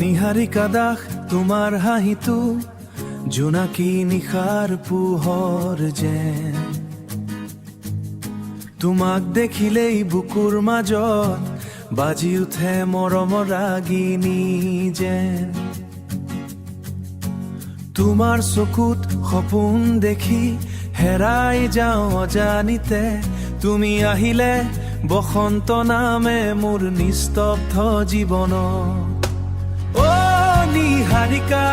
নিহাৰিকা দাস তোমাৰ হাঁহিটো জোনাকী নিশাৰ পোহৰ যেন। তোমাক দেখিলেই বুকুৰ মাজত বাজি উঠে মৰমৰ ৰাগিনী যেন। তোমাৰ চকুত সপোন দেখি হেৰাই যাওঁ অজানিতে, তুমি আহিলে বসন্ত নামে মোৰ নিস্তব্ধ জীৱনত। অ নিহাৰিকা,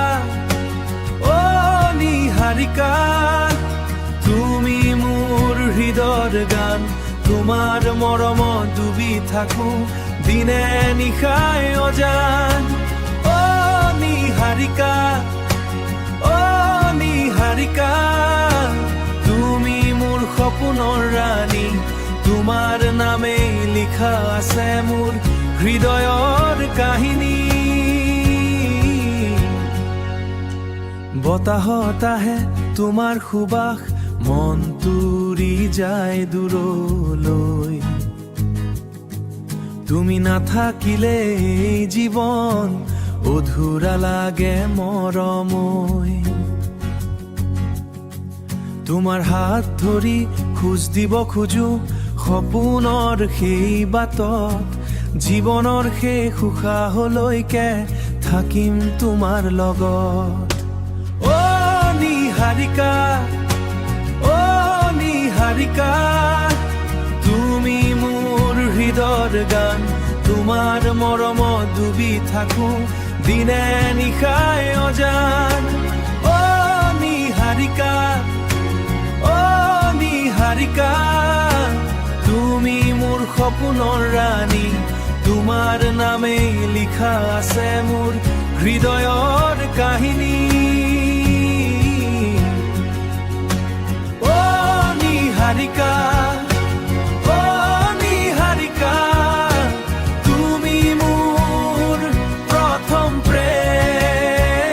অ নিহাৰিকা, তুমি মোৰ হৃদয়ৰ গান। তোমাৰ মৰমত ডুবি থাকো দিনে নিশাই অজান। অ নিহাৰিকা, অ নিহাৰিকা, তুমি মোৰ সপোনৰ ৰাণী। তোমাৰ নামেই লিখা আছে মোৰ হৃদয়ৰ কাহিনী। বতাহত আহে তোমাৰ সুবাস, মন তুৰি যায় দূৰলৈ। তুমি নাথাকিলে এই জীৱন অধুৰা লাগে মৰমৈ। তোমাৰ হাত ধৰি খোজ দিব খোজো সপোনৰ সেই বাটত। জীৱনৰ শেষ উশাহলৈকে থাকিম তোমাৰ লগত। অ নিহাৰিকা, অ নিহাৰিকা, তুমি মোৰ হৃদয়ৰ গান। তোমাৰ মৰমত ডুবি থাকো দিনে নিশাই অজান। অ নিহাৰিকা, অ নিহাৰিকা, তুমি মোৰ সপোনৰ ৰাণী। তোমাৰ নামেই লিখা আছে মোৰ হৃদয়ৰ কাহিনী। অ নিহাৰিকা, অ নিহাৰিকা, তুমি মোৰ প্ৰথম প্ৰেম।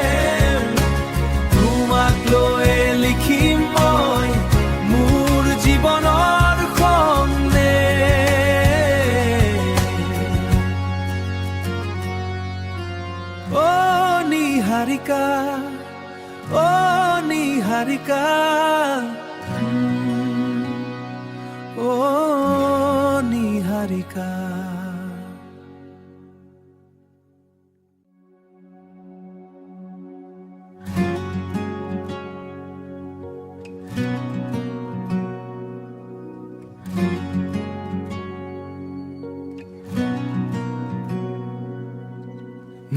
তোমাক লৈ লিখিম মই মোৰ জীৱনৰ সন্দেহ। অ নিহাৰিকা, অ নিহাৰিকা, অ নিহাৰিকা।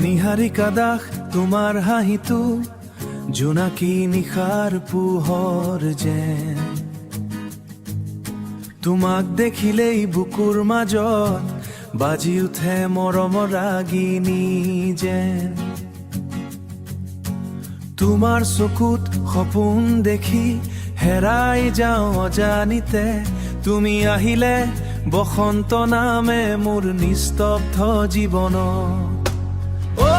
নিহাৰিকা দাস তোমাৰ হাঁহিটো জোনাকী নিশাৰ পোহৰ যেন। তোমাক দেখিলেই বুকুৰ মাজত বাজি উঠে মৰমৰ ৰাগিনী যেন। তোমাৰ চকুত সপোন দেখি হেৰাই যাওঁ অজানিতে, তুমি আহিলে বসন্ত নামে মোৰ নিস্তব্ধ জীৱনত। অ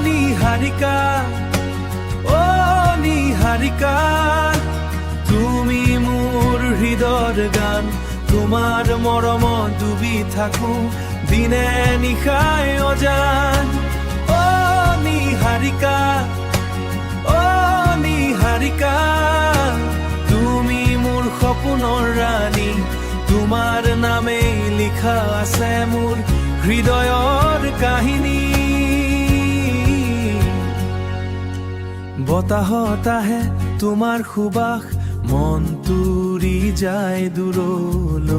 নিহাৰিকা, অ নিহাৰিকা, তুমি মোৰ হৃদয়ৰ গান। তোমাৰ মৰমত ডুবি থাকো দিনে নিশাই অজান। অ নিহাৰিকা, অ নিহাৰিকা, তুমি মোৰ সপোনৰ ৰাণী। তোমাৰ নামেই লিখা আছে মোৰ হৃদয়ৰ কাহিনী। বতাহত আহে তোমাৰ সুবাস, মন তুৰি যায় দূৰলৈ।